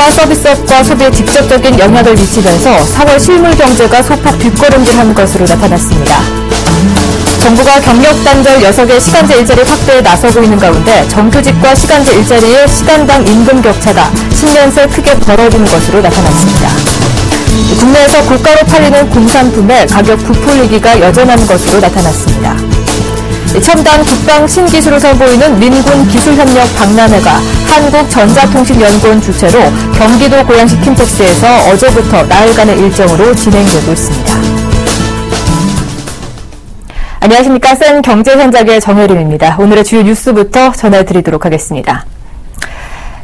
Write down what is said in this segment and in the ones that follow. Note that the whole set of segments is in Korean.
참사가 서비스업과 소비에 직접적인 영향을 미치면서 4월 실물 경제가 소폭 뒷걸음질한 것으로 나타났습니다. 정부가 경력 단절 6개 시간제 일자리 확대에 나서고 있는 가운데 정규직과 시간제 일자리의 시간당 임금 격차가 10년 새 크게 벌어진 것으로 나타났습니다. 국내에서 고가로 팔리는 공산품의 가격 부풀리기가 여전한 것으로 나타났습니다. 첨단 국방 신기술을 선보이는 민군 기술협력 박람회가 한국전자통신연구원 주최로 경기도 고양시 킨텍스에서 어제부터 나흘간의 일정으로 진행되고 있습니다. 안녕하십니까. 센 경제현장의 정혜림입니다. 오늘의 주요 뉴스부터 전해드리도록 하겠습니다.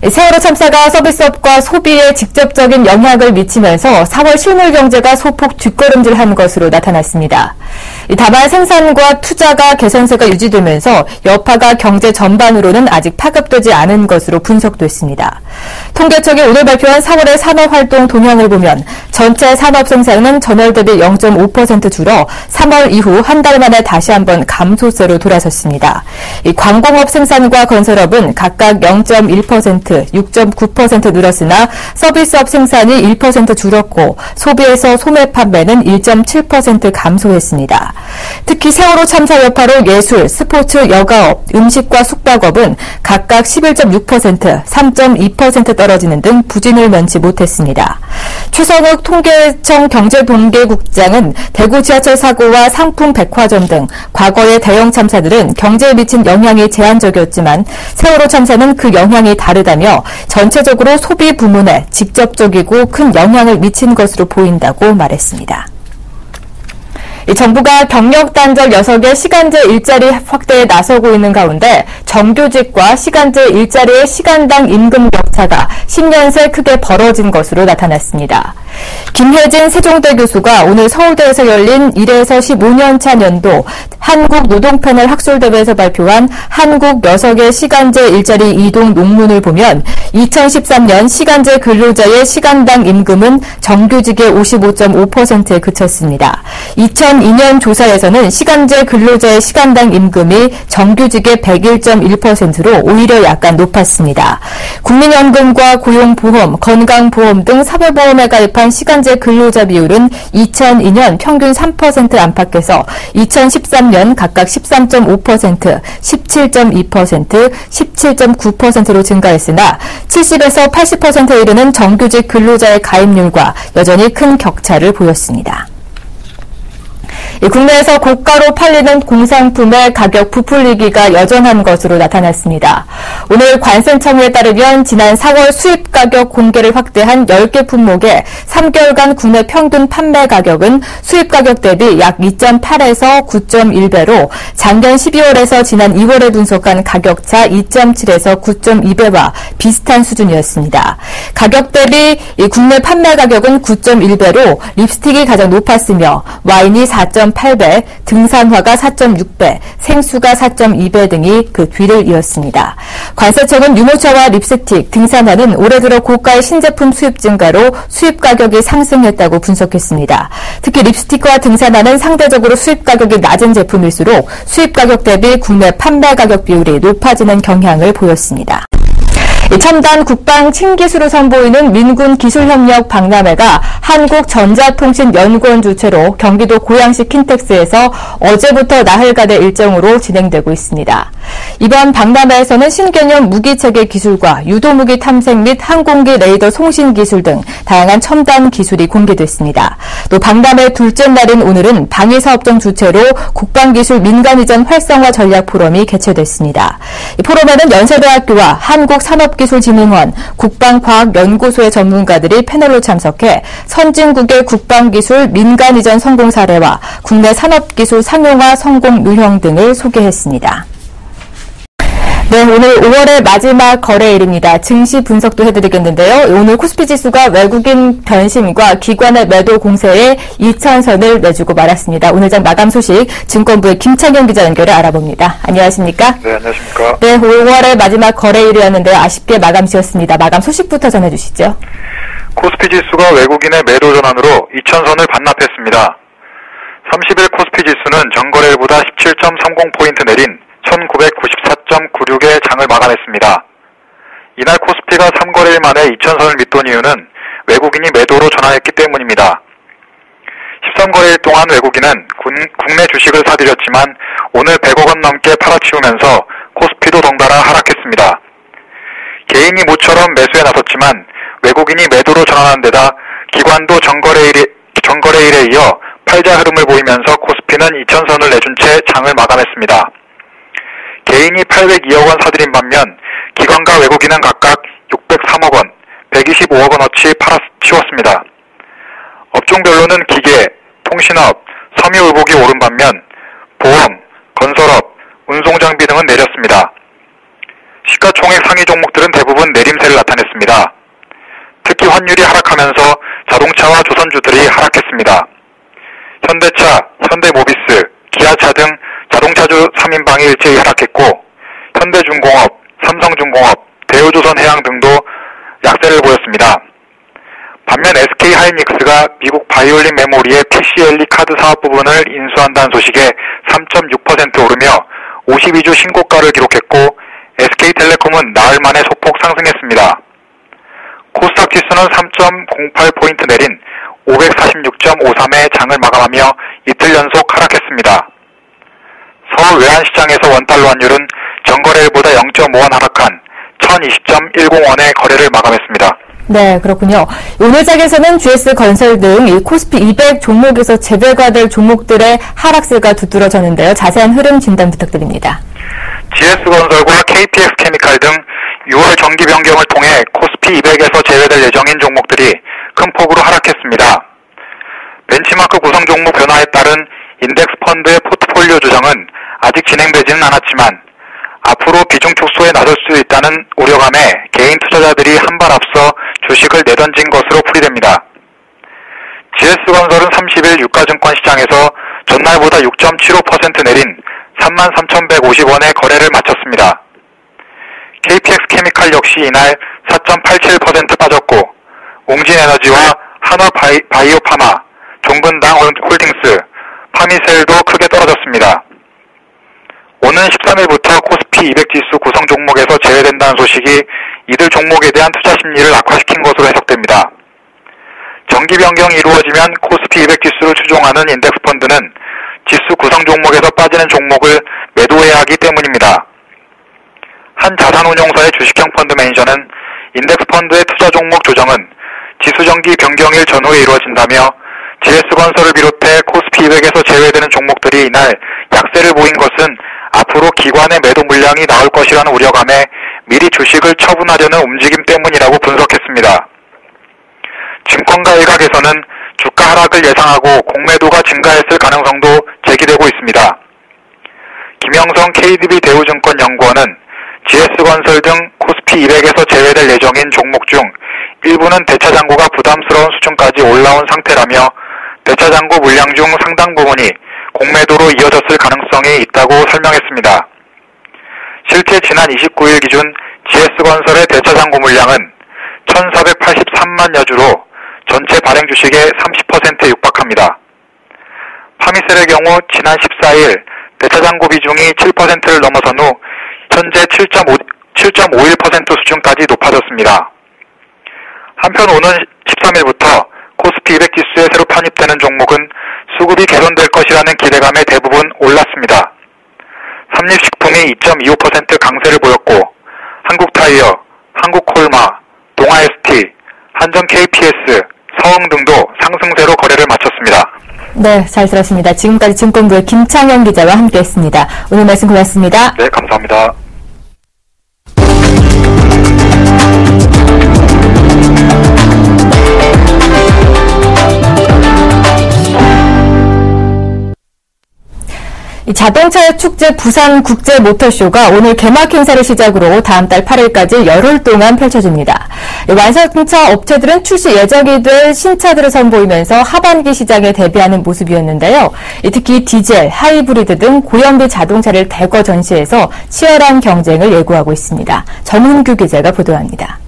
세월호 참사가 서비스업과 소비에 직접적인 영향을 미치면서 4월 실물 경제가 소폭 뒷걸음질한 것으로 나타났습니다. 다만 생산과 투자가 개선세가 유지되면서 여파가 경제 전반으로는 아직 파급되지 않은 것으로 분석됐습니다. 통계청이 오늘 발표한 4월의 산업활동 동향을 보면 전체 산업 생산은 전월 대비 0.5% 줄어 3월 이후 한 달 만에 다시 한번 감소세로 돌아섰습니다. 광공업 생산과 건설업은 각각 0.1%, 6.9% 늘었으나 서비스업 생산이 1% 줄었고 소비에서 소매 판매는 1.7% 감소했습니다. 특히 세월호 참사 여파로 예술, 스포츠, 여가업, 음식과 숙박업은 각각 11.6%, 3.2% 떨어지는 등 부진을 면치 못했습니다. 최성욱 통계청 경제동계국장은 대구 지하철 사고와 상품 백화점 등 과거의 대형 참사들은 경제에 미친 영향이 제한적이었지만 세월호 참사는 그 영향이 다르다며 전체적으로 소비 부문에 직접적이고 큰 영향을 미친 것으로 보인다고 말했습니다. 정부가 경력 단절 6개 시간제 일자리 확대에 나서고 있는 가운데 정규직과 시간제 일자리의 시간당 임금 격차가 10년 새 크게 벌어진 것으로 나타났습니다. 김혜진 세종대 교수가 오늘 서울대에서 열린 1에서 15년차 연도 한국노동패널 학술대회에서 발표한 한국 6개 시간제 일자리 이동 논문을 보면 2013년 시간제 근로자의 시간당 임금은 정규직의 55.5%에 그쳤습니다. 2002년 조사에서는 시간제 근로자의 시간당 임금이 정규직의 101.1%로 오히려 약간 높았습니다. 국민연금과 고용보험, 건강보험 등 사회보험에 가입한 시간제 근로자 비율은 2002년 평균 3% 안팎에서 2013년 각각 13.5%, 17.2%, 17.9%로 증가했으나 70에서 80%에 이르는 정규직 근로자의 가입률과 여전히 큰 격차를 보였습니다. 국내에서 고가로 팔리는 공산품의 가격 부풀리기가 여전한 것으로 나타났습니다. 오늘 관세청에 따르면 지난 4월 수입 가격 공개를 확대한 10개 품목의 3개월간 국내 평균 판매 가격은 수입 가격 대비 약 2.8에서 9.1배로 작년 12월에서 지난 2월에 분석한 가격차 2.7에서 9.2배와 비슷한 수준이었습니다. 가격 대비 국내 판매 가격은 9.1배로 립스틱이 가장 높았으며 와인이 4.8배, 등산화가 4.6배, 생수가 4.2배 등이 그 뒤를 이었습니다. 관세청은 유모차와 립스틱, 등산화는 올해 들어 고가의 신제품 수입 증가로 수입 가격이 상승했다고 분석했습니다. 특히 립스틱과 등산화는 상대적으로 수입 가격이 낮은 제품일수록 수입 가격 대비 국내 판매 가격 비율이 높아지는 경향을 보였습니다. 첨단 국방 신기술을 선보이는 민군 기술협력 박람회가 한국전자통신연구원 주최로 경기도 고양시 킨텍스에서 어제부터 나흘간의 일정으로 진행되고 있습니다. 이번 박람회에서는 신개념 무기체계 기술과 유도무기 탐색 및 항공기 레이더 송신 기술 등 다양한 첨단 기술이 공개됐습니다. 또 박람회 둘째 날인 오늘은 방위사업청 주최로 국방기술 민간이전 활성화 전략 포럼이 개최됐습니다. 이 포럼에는 연세대학교와 한국산업기술진흥원, 국방과학연구소의 전문가들이 패널로 참석해 선진국의 국방기술 민간이전 성공 사례와 국내 산업기술 상용화 성공 유형 등을 소개했습니다. 네, 오늘 5월의 마지막 거래일입니다. 증시 분석도 해드리겠는데요. 오늘 코스피 지수가 외국인 변심과 기관의 매도 공세에 2차선을 내주고 말았습니다. 오늘 장 마감 소식 증권부의 김창현 기자 연결해 알아봅니다. 안녕하십니까? 네, 안녕하십니까? 네, 5월의 마지막 거래일이었는데요. 아쉽게 마감시였습니다. 마감 소식부터 전해주시죠. 코스피 지수가 외국인의 매도 전환으로 2천선을 반납했습니다. 30일 코스피 지수는 전거래일보다 17.30포인트 내린 1994.96의 장을 마감했습니다. 이날 코스피 코스피가 3거래일 만에 2,000선을 밑돈 이유는 외국인이 매도로 전환했기 때문입니다. 13거래일 동안 외국인은 국내 주식을 사들였지만 오늘 100억 원 넘게 팔아치우면서 코스피도 덩달아 하락했습니다. 개인이 모처럼 매수에 나섰지만 외국인이 매도로 전환한 데다 기관도 전거래일에 이어 팔자 흐름을 보이면서 코스피는 2,000선을 내준 채 장을 마감했습니다. 개인이 802억 원 사들인 반면 기관과 외국인은 각각 603억 원, 125억 원어치 팔아치웠습니다. 업종별로는 기계, 통신업, 섬유의복이 오른 반면 보험, 건설업, 운송장비 등은 내렸습니다. 시가총액 상위 종목들은 대부분 내림세를 나타냈습니다. 특히 환율이 하락하면서 자동차와 조선주들이 하락했습니다. 현대차, 현대모비스, 기아차 등 자동차주 3인방이 일제히 하락했고 현대중공업, 삼성중공업, 대우조선해양 등도 약세를 보였습니다. 반면 SK하이닉스가 미국 바이올린 메모리의 PCLE 카드 사업 부분을 인수한다는 소식에 3.6% 오르며 52주 신고가를 기록했고 SK텔레콤은 나흘 만에 소폭 상승했습니다. 코스닥 지수는 3.08포인트 내린 546.53의 장을 마감하며 이틀 연속 하락했습니다. 서울 외환시장에서 원달러 환율은 전거래일보다 0.5원 하락한 1020.10원의 거래를 마감했습니다. 네, 그렇군요. 오늘 장에서는 GS건설 등 이 코스피 200 종목에서 재배가 될 종목들의 하락세가 두드러졌는데요. 자세한 흐름 진단 부탁드립니다. GS건설과 KPX케미칼 등 6월 정기 변경을 통해 코스피 200에서 제외될 예정인 종목들이 큰 폭으로 하락했습니다. 벤치마크 구성 종목 변화에 따른 인덱스 펀드의 포트폴리오 조정은 아직 진행되지는 않았지만 앞으로 비중 축소에 나설 수 있다는 우려감에 개인 투자자들이 한 발 앞서 주식을 내던진 것으로 풀이됩니다. GS건설은 30일 유가증권 시장에서 전날보다 6.75% 내린 33,150원의 거래를 마쳤습니다. KPX케미칼 역시 이날 4.87% 빠졌고 웅진에너지와 한화바이오파마, 종근당 홀딩스, 파미셀도 크게 떨어졌습니다. 오는 13일부터 코스피 200 지수 구성 종목에서 제외된다는 소식이 이들 종목에 대한 투자 심리를 악화시킨 것으로 해석됩니다. 정기 변경이 이루어지면 코스피 200 지수를 추종하는 인덱스 펀드는 지수 구성 종목에서 빠지는 종목을 매도해야 하기 때문입니다. 한 자산운용사의 주식형 펀드 매니저는 인덱스 펀드의 투자 종목 조정은 지수 정기 변경일 전후에 이루어진다며 GS건설을 비롯해 코스피 200에서 제외되는 종목들이 이날 약세를 보인 것은 앞으로 기관의 매도 물량이 나올 것이라는 우려감에 미리 주식을 처분하려는 움직임 때문이라고 분석했습니다. 증권가 일각에서는 주가 하락을 예상하고 공매도가 증가했을 가능성도 제기되고 있습니다. 김영성 KDB 대우증권 연구원은 GS건설 등 코스피 200에서 제외될 예정인 종목 중 일부는 대차장고가 부담스러운 수준까지 올라온 상태라며 대차장고 물량 중 상당 부분이 공매도로 이어졌을 가능성이 있다고 설명했습니다. 실제 지난 29일 기준 GS건설의 대차장고 물량은 1,483만여 주로 전체 발행 주식의 30%에 육박합니다. 파미셀의 경우 지난 14일 대차장고 비중이 7%를 넘어선 후 현재 7.51% 수준까지 높아졌습니다. 한편 오는 13일부터 코스피 200 지수에 새로 편입되는 종목은 수급이 개선될 것이라는 기대감에 대부분 올랐습니다. 삼립식품이 2.25% 강세를 보였고 한국타이어, 한국콜마, 동아ST, 한전 KPS, 서흥 등도 상승세로 거래를 마쳤습니다. 네, 잘 들었습니다. 지금까지 증권부의 김창현 기자와 함께했습니다. 오늘 말씀 고맙습니다. 네, 감사합니다. 자동차 축제 부산 국제 모터쇼가 오늘 개막 행사를 시작으로 다음 달 8일까지 열흘 동안 펼쳐집니다. 완성차 업체들은 출시 예정이 될 신차들을 선보이면서 하반기 시장에 대비하는 모습이었는데요. 특히 디젤, 하이브리드 등 고연비 자동차를 대거 전시해서 치열한 경쟁을 예고하고 있습니다. 전훈규 기자가 보도합니다.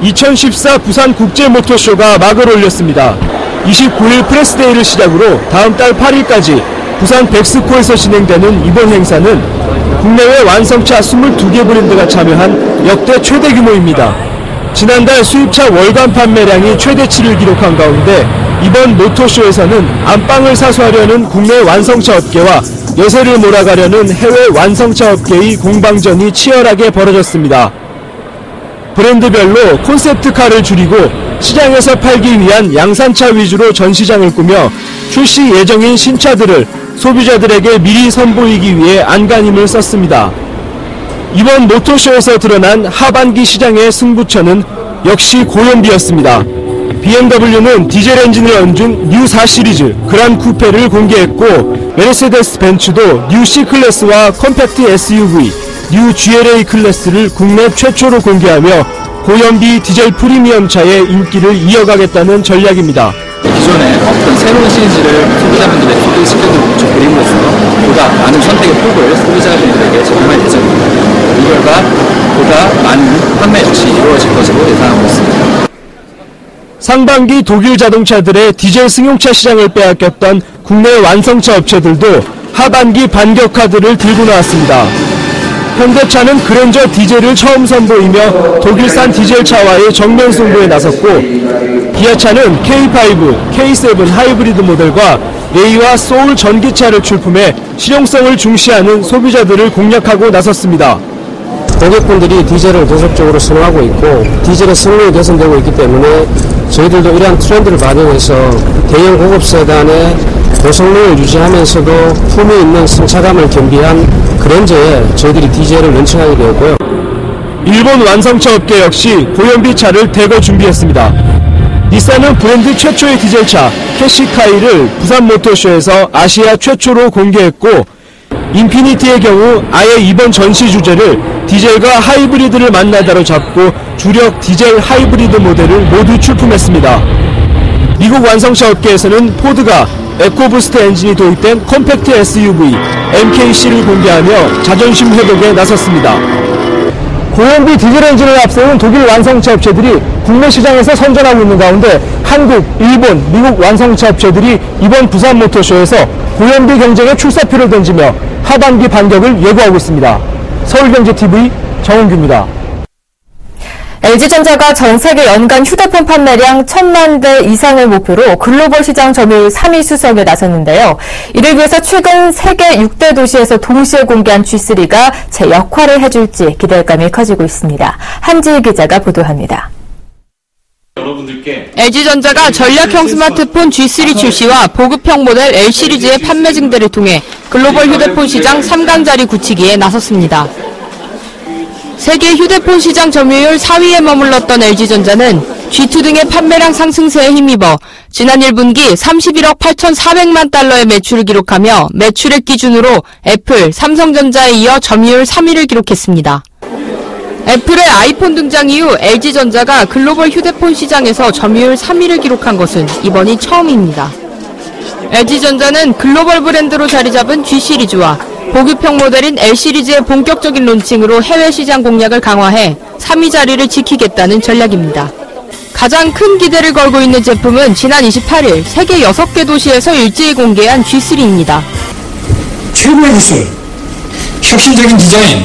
2014 부산 국제 모터쇼가 막을 올렸습니다. 29일 프레스데이를 시작으로 다음 달 8일까지 부산 백스코에서 진행되는 이번 행사는 국내외 완성차 22개 브랜드가 참여한 역대 최대 규모입니다. 지난달 수입차 월간 판매량이 최대치를 기록한 가운데 이번 모토쇼에서는 안방을 사수하려는 국내 완성차 업계와 여세를 몰아가려는 해외 완성차 업계의 공방전이 치열하게 벌어졌습니다. 브랜드별로 콘셉트카를 줄이고 시장에서 팔기 위한 양산차 위주로 전시장을 꾸며 출시 예정인 신차들을 소비자들에게 미리 선보이기 위해 안간힘을 썼습니다. 이번 모토쇼에서 드러난 하반기 시장의 승부처는 역시 고연비였습니다. BMW는 디젤 엔진을 얹은 뉴 4 시리즈 그란 쿠페를 공개했고 메르세데스 벤츠도 뉴 C클래스와 컴팩트 SUV 뉴 GLA 클래스를 국내 최초로 공개하며 고연비 디젤 프리미엄 차의 인기를 이어가겠다는 전략입니다. 기존의 어떤 새로운 시리즈를 소비자분들에게 소개시켜드리고 드림으로써 보다 많은 선택의 폭을 소비자분들에게 제공할 예정입니다. 이 결과 보다 많은 판매 역시 이루어질 것으로 예상하고 있습니다. 상반기 독일 자동차들의 디젤 승용차 시장을 빼앗겼던 국내 완성차 업체들도 하반기 반격카드를 들고 나왔습니다. 현대차는 그랜저 디젤을 처음 선보이며 독일산 디젤차와의 정면 승부에 나섰고 기아차는 K5, K7 하이브리드 모델과 레이와 소울 전기차를 출품해 실용성을 중시하는 소비자들을 공략하고 나섰습니다. 고객분들이 디젤을 계속적으로 선호하고 있고 디젤의 성능이 개선되고 있기 때문에 저희들도 이러한 트렌드를 반영해서 대형 고급 세단의 고성능을 유지하면서도 품위 있는 승차감을 겸비한 그랜저에 저희들이 디젤을 런칭하게 되었고요. 일본 완성차 업계 역시 고연비 차를 대거 준비했습니다. 닛산은 브랜드 최초의 디젤차 캐시카이를 부산 모터쇼에서 아시아 최초로 공개했고 인피니티의 경우 아예 이번 전시 주제를 디젤과 하이브리드를 만나다로 잡고 주력 디젤 하이브리드 모델을 모두 출품했습니다. 미국 완성차 업계에서는 포드가 에코부스트 엔진이 도입된 컴팩트 SUV MKC를 공개하며 자존심 회복에 나섰습니다. 고연비 디젤 엔진을 앞세운 독일 완성차 업체들이 국내 시장에서 선전하고 있는 가운데 한국, 일본, 미국 완성차 업체들이 이번 부산 모터쇼에서 고연비 경쟁에 출사표를 던지며 하반기 반격을 예고하고 있습니다. 서울경제TV 정은규입니다. LG전자가 전 세계 연간 휴대폰 판매량 1,000만 대 이상을 목표로 글로벌 시장 점유율 3위 수성에 나섰는데요. 이를 위해서 최근 세계 6대 도시에서 동시에 공개한 G3가 제 역할을 해줄지 기대감이 커지고 있습니다. 한지희 기자가 보도합니다. LG전자가 전략형 스마트폰 G3 출시와 보급형 모델 L 시리즈의 판매 증대를 통해 글로벌 휴대폰 시장 3강 자리 굳히기에 나섰습니다. 세계 휴대폰 시장 점유율 4위에 머물렀던 LG전자는 G2 등의 판매량 상승세에 힘입어 지난 1분기 31억 8,400만 달러의 매출을 기록하며 매출액 기준으로 애플, 삼성전자에 이어 점유율 3위를 기록했습니다. 애플의 아이폰 등장 이후 LG전자가 글로벌 휴대폰 시장에서 점유율 3위를 기록한 것은 이번이 처음입니다. LG전자는 글로벌 브랜드로 자리 잡은 G시리즈와 보급형 모델인 L시리즈의 본격적인 론칭으로 해외 시장 공략을 강화해 3위 자리를 지키겠다는 전략입니다. 가장 큰 기대를 걸고 있는 제품은 지난 28일 세계 6개 도시에서 일제히 공개한 G3입니다. 최고의 기술, 혁신적인 디자인,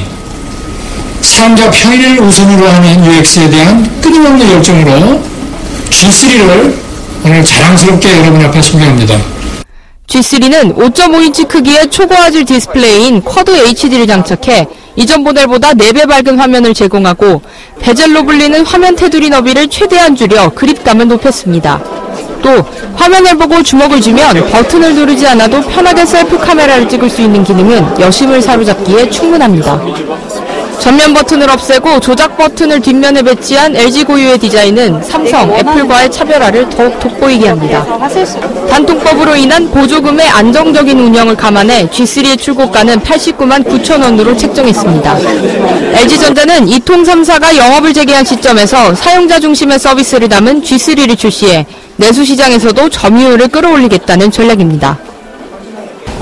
사용자 편의를 우선으로 하는 UX에 대한 끊임없는 열정으로 G3를 오늘 자랑스럽게 여러분 앞에 소개합니다. G3는 5.5인치 크기의 초고화질 디스플레이인 쿼드 HD를 장착해 이전 모델보다 4배 밝은 화면을 제공하고 베젤로 불리는 화면 테두리 너비를 최대한 줄여 그립감을 높였습니다. 또 화면을 보고 주먹을 주면 버튼을 누르지 않아도 편하게 셀프 카메라를 찍을 수 있는 기능은 여심을 사로잡기에 충분합니다. 전면 버튼을 없애고 조작 버튼을 뒷면에 배치한 LG 고유의 디자인은 삼성, 애플과의 차별화를 더욱 돋보이게 합니다. 단통법으로 인한 보조금의 안정적인 운영을 감안해 G3의 출고가는 89만 9천 원으로 책정했습니다. LG전자는 이통 3사가 영업을 재개한 시점에서 사용자 중심의 서비스를 담은 G3를 출시해 내수 시장에서도 점유율을 끌어올리겠다는 전략입니다.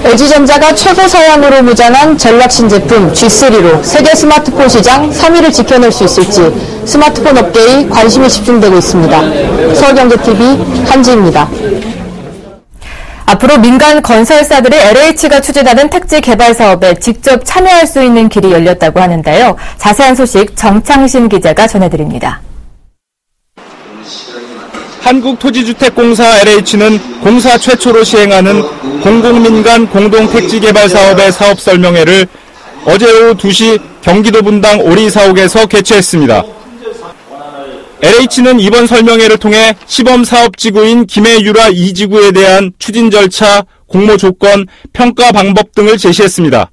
LG전자가 최고 사양으로 무장한 전략 신제품 G3로 세계 스마트폰 시장 3위를 지켜낼 수 있을지 스마트폰 업계의 관심이 집중되고 있습니다. 서울경제TV 한지입니다. 앞으로 민간 건설사들이 LH가 추진하는 택지 개발 사업에 직접 참여할 수 있는 길이 열렸다고 하는데요. 자세한 소식 정창신 기자가 전해드립니다. 한국토지주택공사 LH는 공사 최초로 시행하는 공공민간 공동택지 개발 사업의 사업 설명회를 어제 오후 2시 경기도 분당 오리사옥에서 개최했습니다. LH는 이번 설명회를 통해 시범사업지구인 김해유라 2지구에 대한 추진 절차, 공모 조건, 평가 방법 등을 제시했습니다.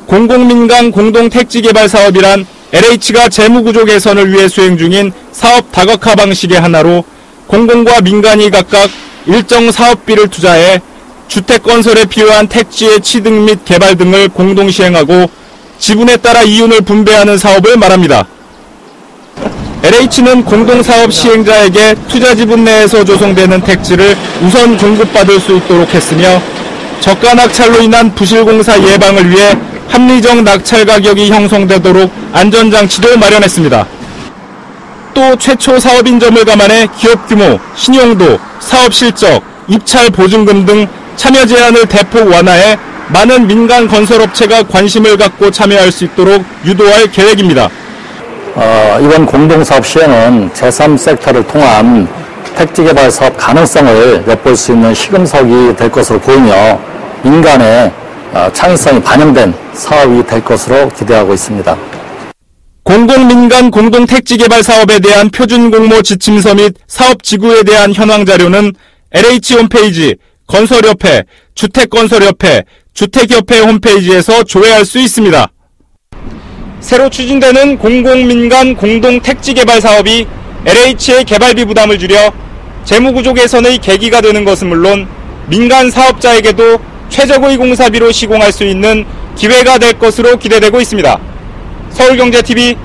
공공민간 공동택지개발 사업이란 LH가 재무구조 개선을 위해 수행 중인 사업 다각화 방식의 하나로 공공과 민간이 각각 일정 사업비를 투자해 주택 건설에 필요한 택지의 취득 및 개발 등을 공동 시행하고 지분에 따라 이윤을 분배하는 사업을 말합니다. LH는 공동사업 시행자에게 투자 지분 내에서 조성되는 택지를 우선 공급받을 수 있도록 했으며 저가 낙찰로 인한 부실공사 예방을 위해 합리적 낙찰 가격이 형성되도록 안전장치도 마련했습니다. 또 최초 사업인 점을 감안해 기업 규모, 신용도, 사업 실적, 입찰 보증금 등 참여 제한을 대폭 완화해 많은 민간 건설업체가 관심을 갖고 참여할 수 있도록 유도할 계획입니다. 이번 공동사업 시행은 제3섹터를 통한 택지개발 사업 가능성을 엿볼 수 있는 시금석이 될 것으로 보이며 민간의 창의성이 반영된 사업이 될 것으로 기대하고 있습니다. 공공민간 공동택지개발 사업에 대한 표준공모 지침서 및 사업지구에 대한 현황 자료는 LH 홈페이지, 건설협회, 주택건설협회, 주택협회 홈페이지에서 조회할 수 있습니다. 새로 추진되는 공공민간 공동택지개발 사업이 LH의 개발비 부담을 줄여 재무구조 개선의 계기가 되는 것은 물론 민간 사업자에게도 최적의 공사비로 시공할 수 있는 기회가 될 것으로 기대되고 있습니다. 서울경제TV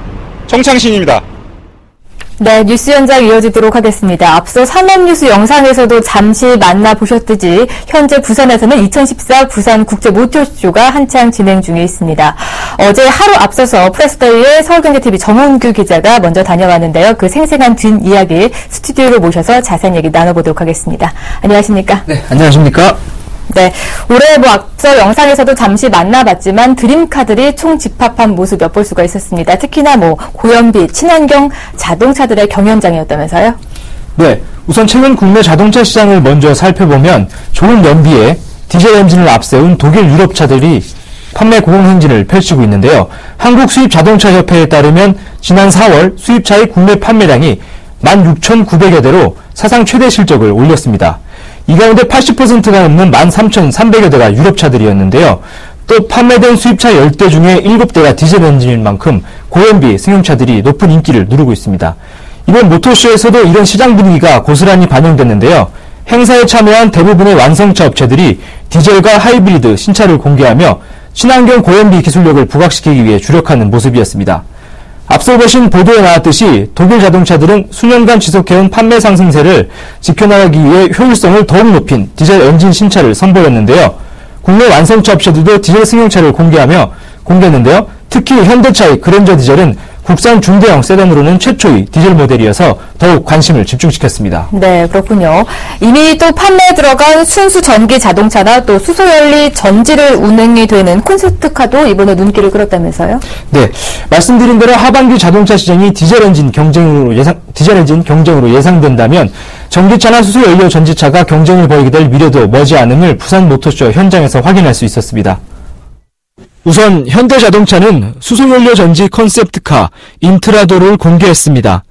정창신입니다. 네, 뉴스 현장 이어지도록 하겠습니다. 앞서 산업뉴스 영상에서도 잠시 만나보셨듯이 현재 부산에서는 2014 부산 국제모터쇼가 한창 진행 중에 있습니다. 어제 하루 앞서서 프레스데이에 서울경제TV 정은규 기자가 먼저 다녀왔는데요. 그 생생한 뒷이야기 스튜디오로 모셔서 자세한 얘기 나눠보도록 하겠습니다. 안녕하십니까? 네, 안녕하십니까? 네, 올해 앞서 영상에서도 잠시 만나봤지만 드림카들이 총집합한 모습 엿볼 수가 있었습니다. 특히나 고연비, 친환경 자동차들의 경연장이었다면서요? 네, 우선 최근 국내 자동차 시장을 먼저 살펴보면 좋은 연비에 디젤 엔진을 앞세운 독일 유럽차들이 판매 고공행진을 펼치고 있는데요. 한국수입자동차협회에 따르면 지난 4월 수입차의 국내 판매량이 16,900여 대로 사상 최대 실적을 올렸습니다. 이 가운데 80%가 넘는 13,300여 대가 유럽차들이었는데요. 또 판매된 수입차 10대 중에 7대가 디젤 엔진인 만큼 고연비 승용차들이 높은 인기를 누르고 있습니다. 이번 모터쇼에서도 이런 시장 분위기가 고스란히 반영됐는데요. 행사에 참여한 대부분의 완성차 업체들이 디젤과 하이브리드 신차를 공개하며 친환경 고연비 기술력을 부각시키기 위해 주력하는 모습이었습니다. 앞서 보신 보도에 나왔듯이 독일 자동차들은 수년간 지속해온 판매 상승세를 지켜나가기 위해 효율성을 더욱 높인 디젤 엔진 신차를 선보였는데요. 국내 완성차 업체들도 디젤 승용차를 공개했는데요. 특히 현대차의 그랜저 디젤은 국산 중대형 세단으로는 최초의 디젤 모델이어서 더욱 관심을 집중시켰습니다. 네, 그렇군요. 이미 또 판매에 들어간 순수 전기 자동차나 또 수소연료 전지를 운행이 되는 콘셉트카도 이번에 눈길을 끌었다면서요? 네, 말씀드린 대로 하반기 자동차 시장이 디젤 엔진 경쟁으로 예상된다면 전기차나 수소연료 전지차가 경쟁을 벌이게 될 미래도 머지않음을 부산 모터쇼 현장에서 확인할 수 있었습니다. 우선 현대자동차는 수소연료 전지 컨셉트카 인트라도를 공개했습니다.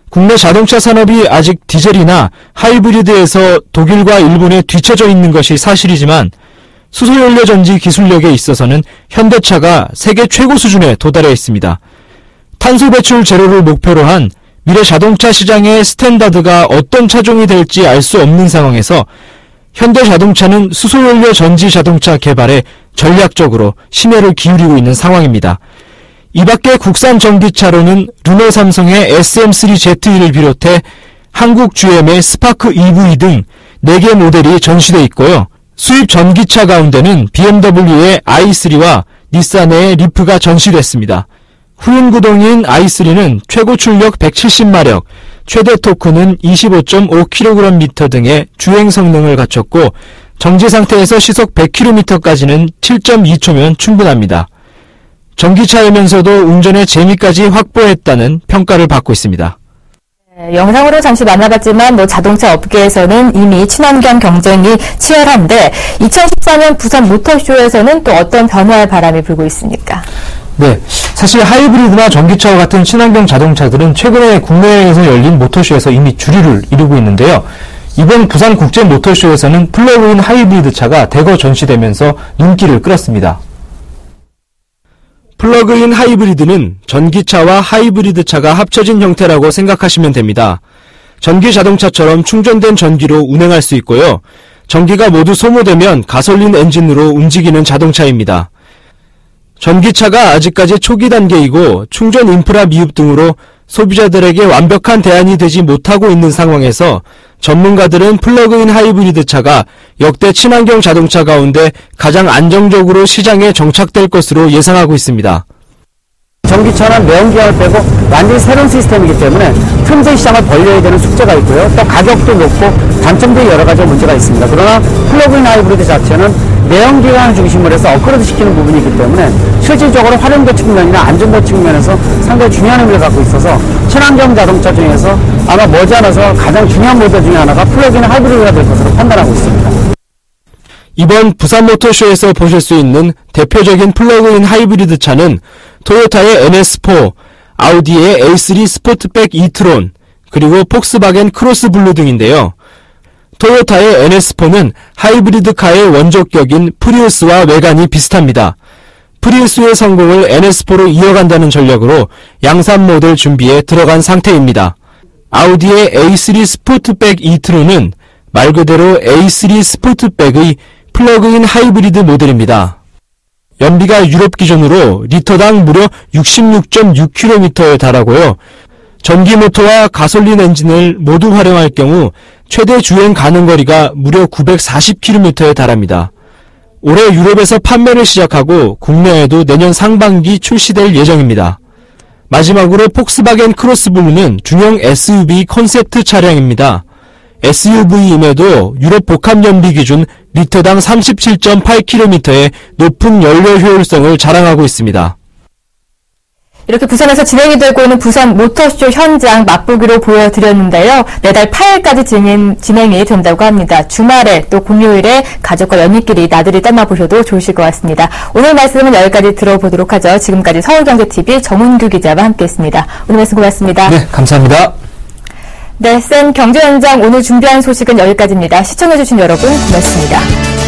국내 자동차 산업이 아직 디젤이나 하이브리드에서 독일과 일본에 뒤처져 있는 것이 사실이지만 수소연료 전지 기술력에 있어서는 현대차가 세계 최고 수준에 도달해 있습니다. 탄소 배출 제로를 목표로 한 미래 자동차 시장의 스탠다드가 어떤 차종이 될지 알 수 없는 상황에서 현대자동차는 수소연료 전지 자동차 개발에 전략적으로 심혈을 기울이고 있는 상황입니다. 이 밖에 국산 전기차로는 르노삼성의 SM3ZE를 비롯해 한국 GM의 스파크 EV 등 4개 모델이 전시돼 있고요. 수입 전기차 가운데는 BMW의 i3와 닛산의 리프가 전시됐습니다. 후륜구동인 i3는 최고 출력 170마력, 최대 토크는 25.5kg 등의 주행 성능을 갖췄고 정지 상태에서 시속 100km까지는 7.2초면 충분합니다. 전기차이면서도 운전의 재미까지 확보했다는 평가를 받고 있습니다. 영상으로 잠시 만나봤지만 자동차 업계에서는 이미 친환경 경쟁이 치열한데 2014년 부산 모터쇼에서는 또 어떤 변화의 바람이 불고 있습니까? 네, 사실 하이브리드나 전기차와 같은 친환경 자동차들은 최근에 국내에서 열린 모터쇼에서 이미 주류를 이루고 있는데요. 이번 부산 국제 모터쇼에서는 플러그인 하이브리드 차가 대거 전시되면서 눈길을 끌었습니다. 플러그인 하이브리드는 전기차와 하이브리드 차가 합쳐진 형태라고 생각하시면 됩니다. 전기 자동차처럼 충전된 전기로 운행할 수 있고요. 전기가 모두 소모되면 가솔린 엔진으로 움직이는 자동차입니다. 전기차가 아직까지 초기 단계이고 충전 인프라 미흡 등으로 소비자들에게 완벽한 대안이 되지 못하고 있는 상황에서 전문가들은 플러그인 하이브리드 차가 역대 친환경 자동차 가운데 가장 안정적으로 시장에 정착될 것으로 예상하고 있습니다. 전기차는 내연기관을 빼고 완전히 새로운 시스템이기 때문에 틈새 시장을 벌려야 되는 숙제가 있고요. 또 가격도 높고 단점도 여러 가지 문제가 있습니다. 그러나 플러그인 하이브리드 자체는 내연기관을 중심으로 해서 업그레이드 시키는 부분이 있기 때문에 실질적으로 활용도 측면이나 안전도 측면에서 상당히 중요한 의미를 갖고 있어서 친환경 자동차 중에서 아마 머지않아서 가장 중요한 모델 중에 하나가 플러그인 하이브리드가 될 것으로 판단하고 있습니다. 이번 부산 모터쇼에서 보실 수 있는 대표적인 플러그인 하이브리드 차는 토요타의 NS4, 아우디의 A3 스포트백 e-트론, 그리고 폭스바겐 크로스블루 등인데요. 토요타의 NS4는 하이브리드 카의 원조격인 프리우스와 외관이 비슷합니다. 프리우스의 성공을 NS4로 이어간다는 전략으로 양산 모델 준비에 들어간 상태입니다. 아우디의 A3 스포트백 e-트론은 말 그대로 A3 스포트백의 플러그인 하이브리드 모델입니다. 연비가 유럽 기준으로 리터당 무려 66.6km에 달하고요. 전기 모터와 가솔린 엔진을 모두 활용할 경우 최대 주행 가능 거리가 무려 940km에 달합니다. 올해 유럽에서 판매를 시작하고 국내에도 내년 상반기 출시될 예정입니다. 마지막으로 폭스바겐 크로스블루는 중형 SUV 컨셉트 차량입니다. SUV임에도 유럽 복합 연비 기준 리터당 37.8km의 높은 연료 효율성을 자랑하고 있습니다. 이렇게 부산에서 진행이 되고 있는 부산 모터쇼 현장 맛보기로 보여드렸는데요. 내달 8일까지 진행이 된다고 합니다. 주말에 또 공휴일에 가족과 연인끼리 나들이 떠나보셔도 좋으실 것 같습니다. 오늘 말씀은 여기까지 들어보도록 하죠. 지금까지 서울경제TV 정은규 기자와 함께했습니다. 오늘 말씀 고맙습니다. 네, 감사합니다. 네, 센 경제 현장 오늘 준비한 소식은 여기까지입니다. 시청해주신 여러분 고맙습니다.